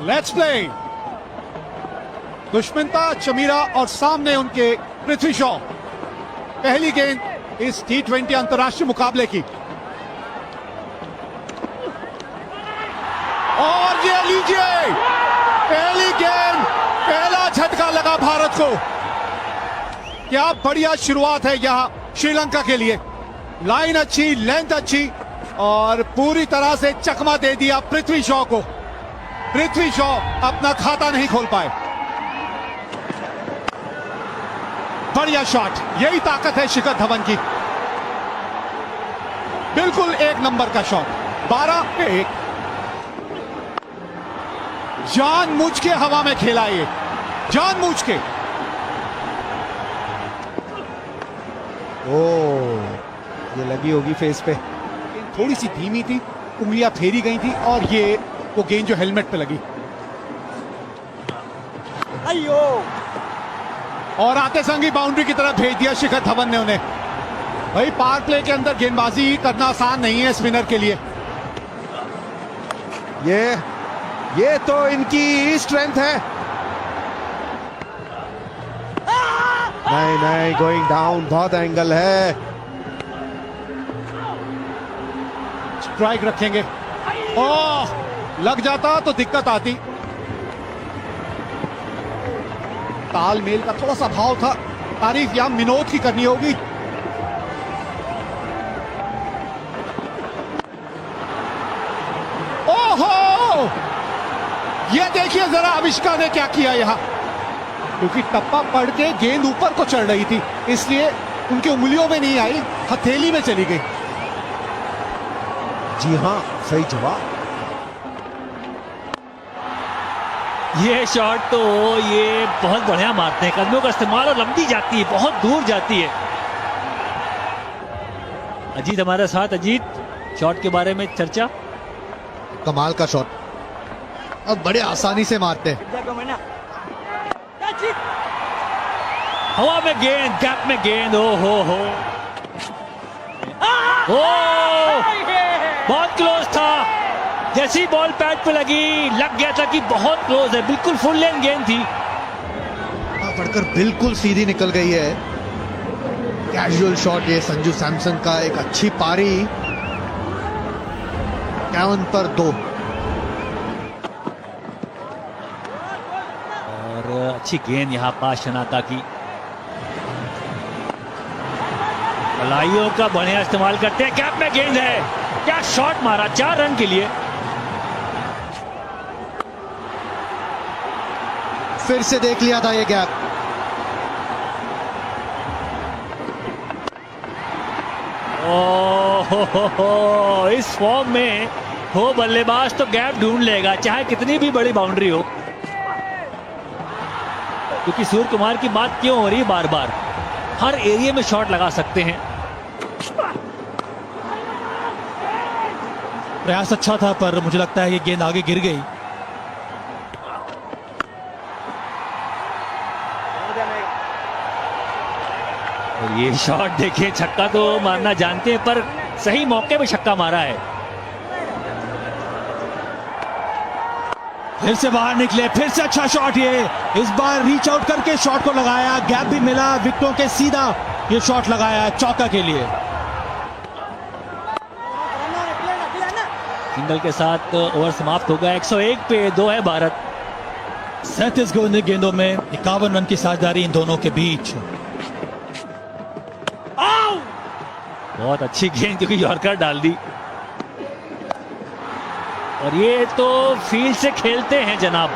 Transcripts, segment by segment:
Let's play. Dushmantha Chameera और सामने उनके पृथ्वी शॉ। पहली गेंद इस T20 अंतर्राष्ट्रीय मुकाबले की। और ये लीजिए, पहली गेंद, पहला झटका लगा भारत को। क्या बढ़िया शुरुआत है यहां श्रीलंका के लिए। लाइन अच्छी, लेंथ अच्छी और पूरी तरह से चकमा दे दिया पृथ्वी शॉ को। पृथ्वी शॉ अपना खाता नहीं खोल पाए। बढ़िया शॉट, यही ताकत है शिखर धवन की। बिल्कुल एक नंबर का शॉट। 12-1। जानबूझ के हवा में खेला, ये जानबूझ के। ये लगी होगी फेस पे। थोड़ी सी धीमी थी, उंगलियां फेरी गई थी और ये वो गेंद जो हेलमेट पे लगी। अयो! और आते संग ही बाउंड्री की तरफ भेज दिया शिखर धवन ने उन्हें। भाई पावर प्ले के अंदर गेंदबाजी करना आसान नहीं है स्पिनर के लिए। ये तो इनकी स्ट्रेंथ है। नहीं, गोइंग डाउन, बहुत एंगल है। स्ट्राइक रखेंगे। ओह, लग जाता तो दिक्कत आती। तालमेल का थोड़ा सा भाव था। तारीफ यहां विनोद की करनी होगी। ओहो, ये देखिए जरा अविष्का ने क्या किया यहां। क्योंकि टप्पा पड़ के गेंद ऊपर को चढ़ रही थी, इसलिए उनकी उंगलियों में नहीं आई, हथेली में चली गई। जी हां, सही जवाब। ये शॉट तो ये बहुत बढ़िया मारते हैं, कदमों का इस्तेमाल, और लंबी जाती है, बहुत दूर जाती है। अजीत हमारे साथ। अजीत, शॉट के बारे में चर्चा। कमाल का शॉट, अब बड़े आसानी से मारते हैं। हवा में गेंद, गैप में गेंद। ओ हो बहुत क्लोज था। जैसी बॉल पैड पे लगी, लग गया था कि बहुत क्लोज है। बिल्कुल फुल लेंथ गेंद थी। पड़कर बिल्कुल सीधी निकल गई है। कैजुअल शॉट ये संजू सैमसन का। एक अच्छी पारी। 51 पर 2। और अच्छी गेंद यहां पास शनाका की। बलाइयों का बढ़िया इस्तेमाल करते हैं। गैप में गेंद है। क्या शॉट मारा, 4 रन के लिए। फिर से देख लिया था ये गैप। ओह, इस फॉर्म में हो बल्लेबाज तो गैप ढूंढ लेगा, चाहे कितनी भी बड़ी बाउंड्री हो। क्योंकि सूर्य कुमार की बात क्यों हो रही है बार बार, हर एरिया में शॉट लगा सकते हैं। प्रयास अच्छा था, पर मुझे लगता है कि गेंद आगे गिर गई। और ये शॉट देखिए, छक्का तो मारना जानते हैं, पर सही मौके पे छक्का मारा है। फिर से बाहर निकले, फिर से अच्छा शॉट। ये इस बार रीच आउट करके शॉट को लगाया, गैप भी मिला, विकेटों के सीधा ये शॉट लगाया चौका के लिए। सिंगल के साथ ओवर समाप्त हो गया। 101 पे 2 है भारत। 37 गेंदों में 51 रन की साझेदारी इन दोनों के बीच। बहुत अच्छी गेंद, क्योंकि यॉर्कर डाल दी। और ये तो फील्ड से खेलते हैं जनाब,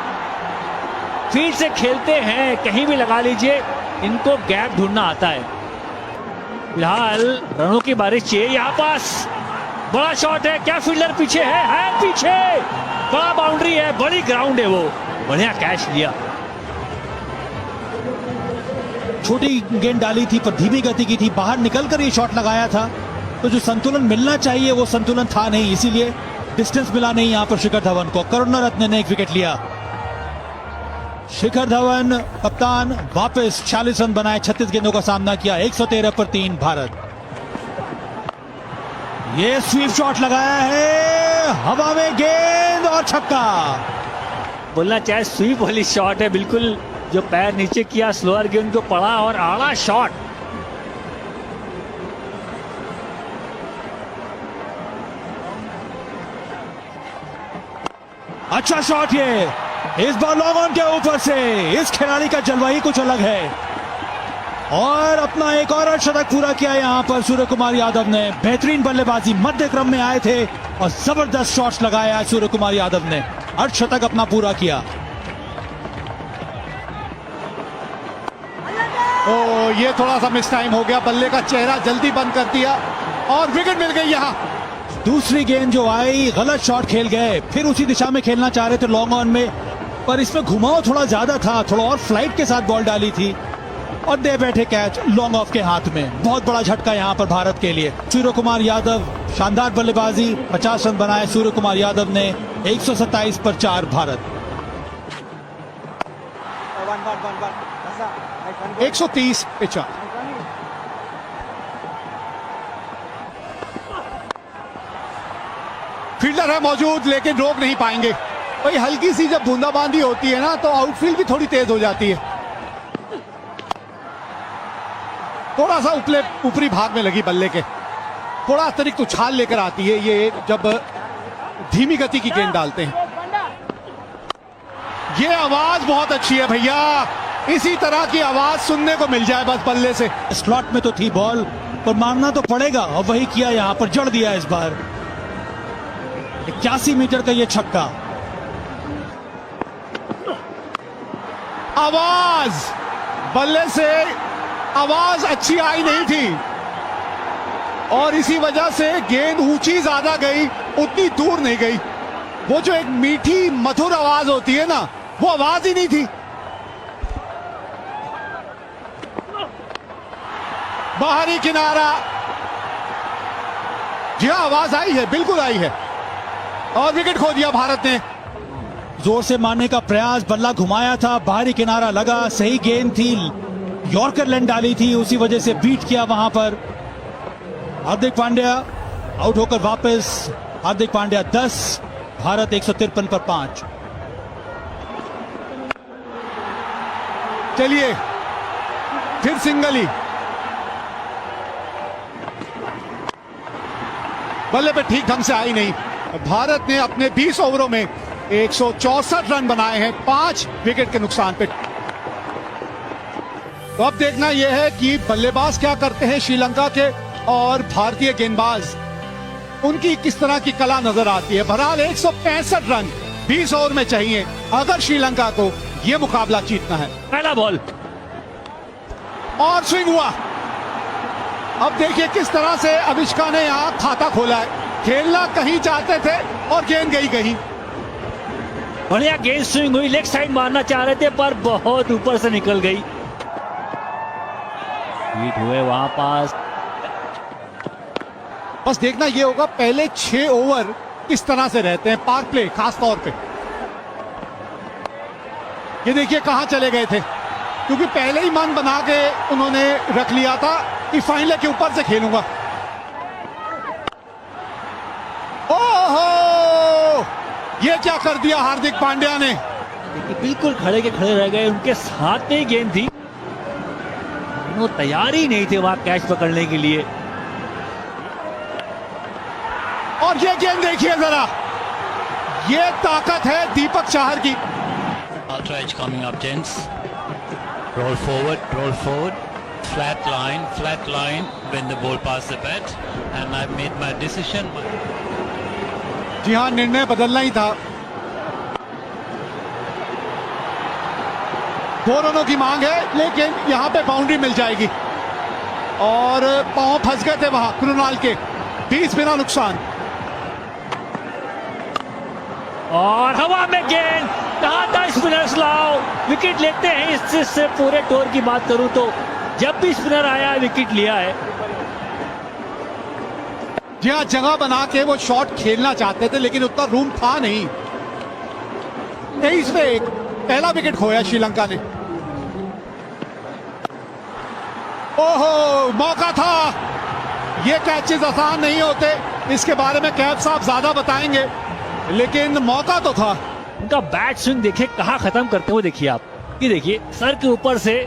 फील्ड से खेलते हैं, कहीं भी लगा लीजिए, इनको गैप ढूंढना आता है। फिलहाल रनों की बारिश चाहिए। यहां पास बड़ा शॉट है। क्या फील्डर पीछे है पीछे। बड़ा बाउंड्री है, बड़ी ग्राउंड है, वो बढ़िया कैच लिया। छोटी गेंद डाली थी पर धीमी गति की थी, बाहर निकलकर ये शॉट लगाया था। तो जो संतुलन मिलना चाहिए वो संतुलन था नहीं, इसीलिए डिस्टेंस मिला नहीं यहां पर शिखर धवन को। करुणारत्ने ने एक विकेट लिया। शिखर धवन कप्तान वापस 46 रन बनाए, 36 गेंदों का सामना किया। 113 पर 3 भारत। ये स्वीप शॉट लगाया है, हवा में गेंद और छक्का। बोलना चाहे स्वीप वाली शॉट है, बिल्कुल जो पैर नीचे किया स्लोअर गेंद को पड़ा और आड़ा शॉट। अच्छा शॉट ये, इस बार लॉन्ग ऑन के ऊपर से। इस खिलाड़ी का जलवा ही कुछ अलग है और अपना एक और अर्धशतक पूरा किया यहां पर सूर्य कुमार यादव ने। बेहतरीन बल्लेबाजी, मध्य क्रम में आए थे और जबरदस्त शॉट्स लगाया सूर्य कुमार यादव ने। अर्धशतक अपना पूरा किया। ओ ये थोड़ा सा मिस टाइम हो गया, बल्ले का चेहरा जल्दी बंद कर दिया और विकेट मिल गई यहां। दूसरी गेंद जो आई, गलत शॉट खेल गए, फिर उसी दिशा में खेलना चाह रहे थे लॉन्ग ऑन में, पर इसमें घुमाव थोड़ा ज्यादा था, थोड़ा और फ्लाइट के साथ बॉल डाली थी और दे बैठे कैच लॉन्ग ऑफ के हाथ में। बहुत बड़ा झटका यहां पर भारत के लिए। सूर्य कुमार यादव शानदार बल्लेबाजी, 50 रन बनाए सूर्य कुमार यादव ने। 127 पर 4 भारत। 130 पे 4। फील्डर है मौजूद लेकिन रोक नहीं पाएंगे। भाई हल्की सी जब बूंदाबांदी होती है ना तो आउटफील्ड भी थोड़ी तेज हो जाती है। थोड़ा सा ऊपरी भाग में लगी बल्ले के, थोड़ा अतिरिक्त उछाल लेकर आती है ये जब धीमी गति की गेंद डालते हैं। ये आवाज बहुत अच्छी है भैया, इसी तरह की आवाज सुनने को मिल जाए बस बल्ले से। स्लॉट में तो थी बॉल, पर मारना तो पड़ेगा और वही किया यहां पर, जड़ दिया इस बार। 81 मीटर का ये छक्का। आवाज बल्ले से आवाज अच्छी आई नहीं थी और इसी वजह से गेंद ऊंची ज्यादा गई, उतनी दूर नहीं गई। वो जो एक मीठी मधुर आवाज होती है ना, वो आवाज ही नहीं थी। बाहरी किनारा, जी हाँ आवाज आई है, बिल्कुल आई है और विकेट खो दिया भारत ने। जोर से मारने का प्रयास, बल्ला घुमाया था, बाहरी किनारा लगा, सही गेंद थी, यॉर्कर लेंथ डाली थी, उसी वजह से बीट किया वहां पर। हार्दिक पांड्या आउट होकर वापस। हार्दिक पांड्या 10, भारत 153 पर 5। चलिए फिर सिंगल ही, बल्ले पे ठीक ढंग से आई नहीं। भारत ने अपने 20 ओवरों में 164 रन बनाए हैं, 5 विकेट के नुकसान पे। तो अब देखना यह है कि बल्लेबाज क्या करते हैं श्रीलंका के और भारतीय गेंदबाज, उनकी किस तरह की कला नजर आती है। बहरहाल 165 रन 20 ओवर में चाहिए अगर श्रीलंका को यह मुकाबला जीतना है। पहला बॉल और स्विंग हुआ। अब देखिए किस तरह से अविष्का ने यहां खाता खोला है। खेलना कहीं चाहते थे और गेंद गई कहीं। बढ़िया गेंद स्विंग हुई, लेग साइड मारना चाह रहे थे पर बहुत ऊपर से निकल गई। हिट हुए वहां पास। बस देखना यह होगा पहले 6 ओवर किस तरह से रहते हैं पावर प्ले खास तौर पे। ये देखिए कहां चले गए थे, क्योंकि पहले ही मन बना के उन्होंने रख लिया था कि फाइनल के ऊपर से खेलूंगा। ओहो, ये क्या कर दिया हार्दिक पांड्या ने। बिल्कुल खड़े के खड़े रह गए, उनके साथ में ही गेंद थी, वो तैयार ही नहीं थे वहां कैच पकड़ने के लिए। और ये गेंद देखिए जरा, ये ताकत है दीपक चाहर की। Ultra edge coming up, gents. Roll forward, flat line when the ball passes the bat, and I've made my decision. जी हाँ, निर्णय बदलना ही था। 2 रनों की मांग है लेकिन यहां पे बाउंड्री मिल जाएगी और पांव फंस गए थे वहां कृणाल के। 20 बिना नुकसान और हवा में गेंद, कहा था स्पिनर्स लाओ, विकेट लेते हैं। इससे पूरे टूर की बात करूं तो जब भी स्पिनर आया विकेट लिया है। जी हाँ, जगह बना के वो शॉट खेलना चाहते थे लेकिन उतना रूम था नहीं। 23 पे 1, पहला विकेट खोया श्रीलंका ने। ओहो, मौका था। ये कैचेस आसान नहीं होते, इसके बारे में कैप साहब ज्यादा बताएंगे, लेकिन मौका तो था। उनका बैट स्विंग देखिए कहां खत्म करते हुए देखिए आप, ये देखिए सर के ऊपर से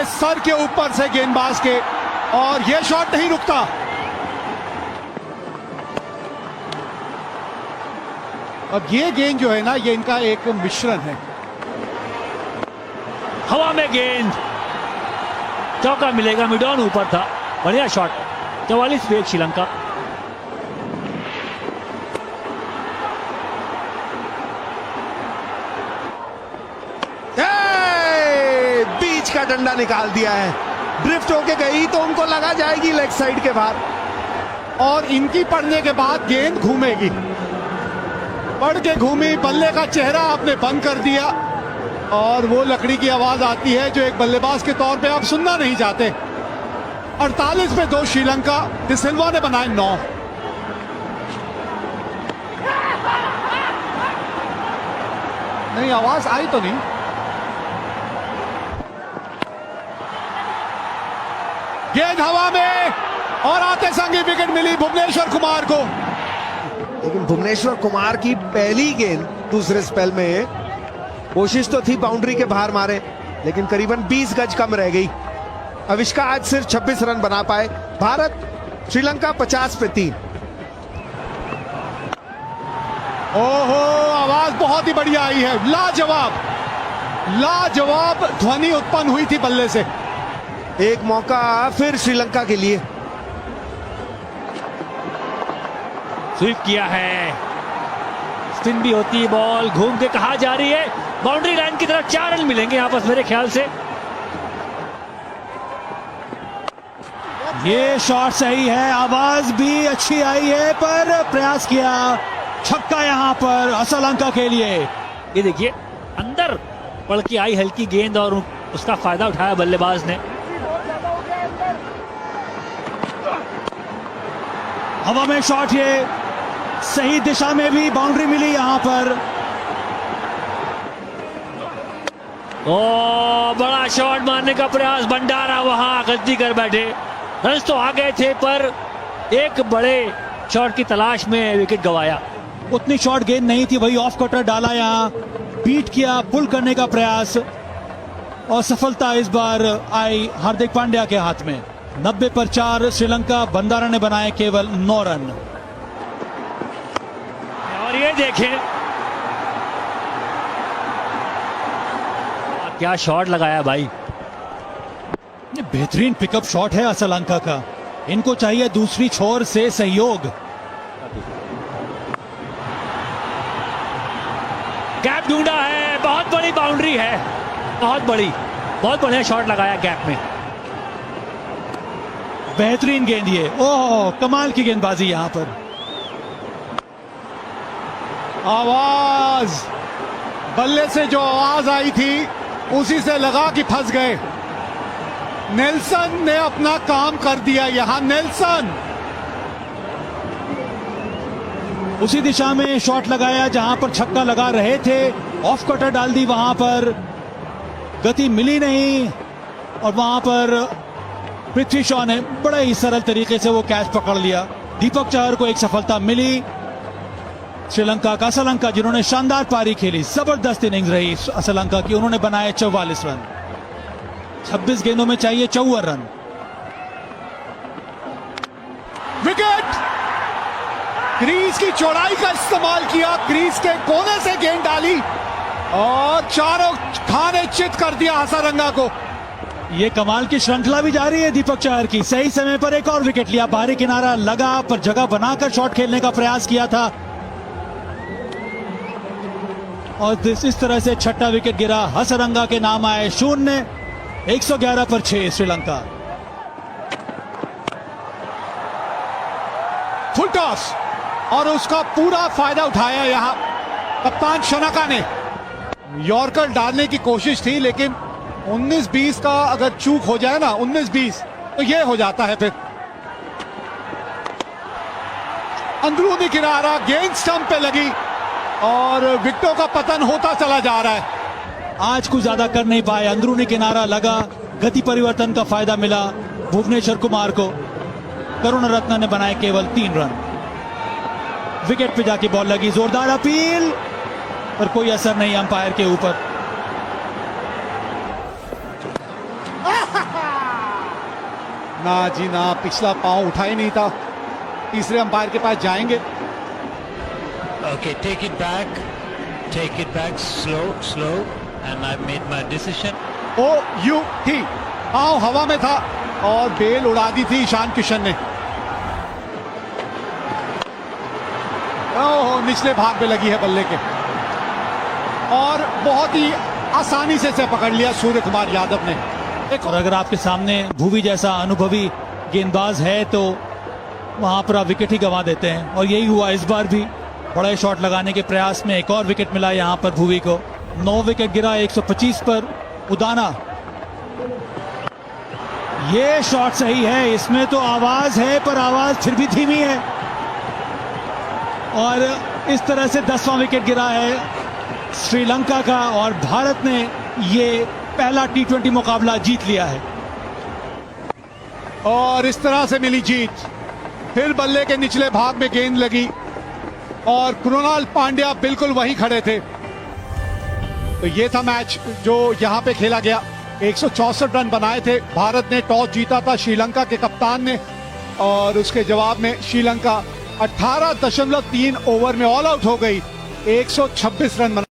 सर के ऊपर से गेंदबाज के, और ये शॉट नहीं रुकता। अब ये गेंद जो है ना, ये इनका एक मिश्रण है। हवा में गेंद, चौका मिलेगा, मिड ऑन ऊपर था, बढ़िया शॉट। 44 पे श्रीलंका। बीच का डंडा निकाल दिया है, ड्रिफ्ट होके गई तो उनको लगा जाएगी लेग साइड के बाहर, और इनकी पड़ने के बाद गेंद घूमेगी। पड़ के घूमी, बल्ले का चेहरा आपने बंद कर दिया, और वो लकड़ी की आवाज आती है जो एक बल्लेबाज के तौर पे आप सुनना नहीं चाहते। 48 पे 2 श्रीलंका, डिसिल्वा ने बनाए 9। नहीं, आवाज आई तो नहीं। गेंद हवा में, और आते संगी विकेट मिली भुवनेश्वर कुमार को। लेकिन भुवनेश्वर कुमार की पहली गेंद दूसरे स्पेल में, कोशिश तो थी बाउंड्री के बाहर मारे, लेकिन करीबन 20 गज कम रह गई। अविष्का आज सिर्फ 26 रन बना पाए। भारत श्रीलंका 50 पे 3। ओहो, आवाज बहुत ही बढ़िया आई है। लाजवाब, लाजवाब ध्वनि उत्पन्न हुई थी बल्ले से। एक मौका फिर श्रीलंका के लिए। स्वीप किया है, स्पिन भी होती है बॉल, घूम के कहा जा रही है बाउंड्री लाइन की तरफ। 4 रन मिलेंगे यहाँ पर मेरे ख्याल से। ये शॉट सही है, आवाज भी अच्छी आई है, पर प्रयास किया, छक्का यहां पर श्रीलंका के लिए। ये देखिए अंदर पड़ के आई हल्की गेंद, और उसका फायदा उठाया बल्लेबाज ने। हवा में शॉट, ये सही दिशा में भी बाउंड्री मिली यहां पर। ओ, बड़ा शॉट मारने का प्रयास, भंडारा वहां गलती कर बैठे। रन तो आ गए थे, पर एक बड़े शॉट की तलाश में विकेट गंवाया। उतनी शॉट गेंद नहीं थी, वही ऑफ कटर डाला, यहां बीट किया, पुल करने का प्रयास, और सफलता इस बार आई हार्दिक पांड्या के हाथ में। 90 पर 4 श्रीलंका, बंडारा ने बनाए केवल 9 रन। और ये देखें क्या शॉट लगाया भाई। ये बेहतरीन पिकअप शॉट है श्रीलंका का, इनको चाहिए दूसरी छोर से सहयोग। गैप ढूंढा है, बहुत बड़ी बाउंड्री है, बहुत बड़ी, बहुत बढ़िया शॉट लगाया गैप में। बेहतरीन गेंद ये, ओह कमाल की गेंदबाजी यहां पर। आवाज, बल्ले से जो आवाज आई थी उसी से लगा कि फंस गए। नेल्सन ने अपना काम कर दिया यहां। नेल्सन उसी दिशा में शॉट लगाया जहां पर छक्का लगा रहे थे, ऑफ कटर डाल दी, वहां पर गति मिली नहीं, और वहां पर पृथ्वी शॉ ने बड़े ही सरल तरीके से वो कैच पकड़ लिया। दीपक चहर को एक सफलता मिली। श्रीलंका का, श्रीलंका जिन्होंने शानदार पारी खेली, जबरदस्त इनिंग्स रही श्रीलंका की, उन्होंने बनाए 44 रन। 26 गेंदों में चाहिए 54 रन। विकेट, क्रीज की चौड़ाई का इस्तेमाल किया, क्रीज के कोने से गेंद डाली, और चारों खाने चित कर दिया हसरंगा को। ये कमाल की श्रृंखला भी जारी है दीपक चहर की। सही समय पर एक और विकेट लिया, बाहरी किनारा लगा, पर जगह बनाकर शॉट खेलने का प्रयास किया था, और इस तरह से छठा विकेट गिरा। हसरंगा के नाम आए 0, 111 पर 6 श्रीलंका। फुल टॉस, और उसका पूरा फायदा उठाया यहां कप्तान शनाका ने। यॉर्कर डालने की कोशिश थी, लेकिन 19-20 का अगर चूक हो जाए ना, 19-20, तो ये हो जाता है फिर। अंदरूनी किनारा, गेंद स्टंप पे लगी, और विकेटों का पतन होता चला जा रहा है। आज कुछ ज्यादा कर नहीं पाए, अंदरूनी किनारा लगा, गति परिवर्तन का फायदा मिला भुवनेश्वर कुमार को। करुण रत्न ने बनाए केवल 3 रन। विकेट पे जाके बॉल लगी, जोरदार अपील पर कोई असर नहीं अंपायर के ऊपर। ना जी ना, पिछला पांव उठा ही नहीं था। तीसरे अंपायर के पास जाएंगे। Okay, take it back, slow, and I've made my decision. OUT, पांव हवा में था और बेल उड़ा दी थी ईशान किशन ने। ओह, निचले भाग में लगी है बल्ले के और बहुत ही आसानी से इसे पकड़ लिया सूर्य कुमार यादव ने। और अगर आपके सामने भुवी जैसा अनुभवी गेंदबाज है तो वहां पर आप विकेट ही गंवा देते हैं, और यही हुआ इस बार भी। बड़े शॉट लगाने के प्रयास में एक और विकेट मिला यहां पर भुवी को। 9 विकेट गिरा 125 पर। उदाना, ये शॉट सही है, इसमें तो आवाज है पर आवाज फिर भी धीमी है, और इस तरह से 10वां विकेट गिरा है श्रीलंका का, और भारत ने ये पहला T20 मुकाबला जीत लिया है। और इस तरह से मिली जीत। फिर बल्ले के निचले भाग में गेंद लगी और कृणाल पांड्या बिल्कुल वहीं खड़े थे। तो ये था मैच जो यहां पे खेला गया। 164 रन बनाए थे। भारत ने टॉस जीता था श्रीलंका के कप्तान ने, और उसके जवाब में श्रीलंका 18.3 ओवर में ऑल आउट हो गई। 126 रन बना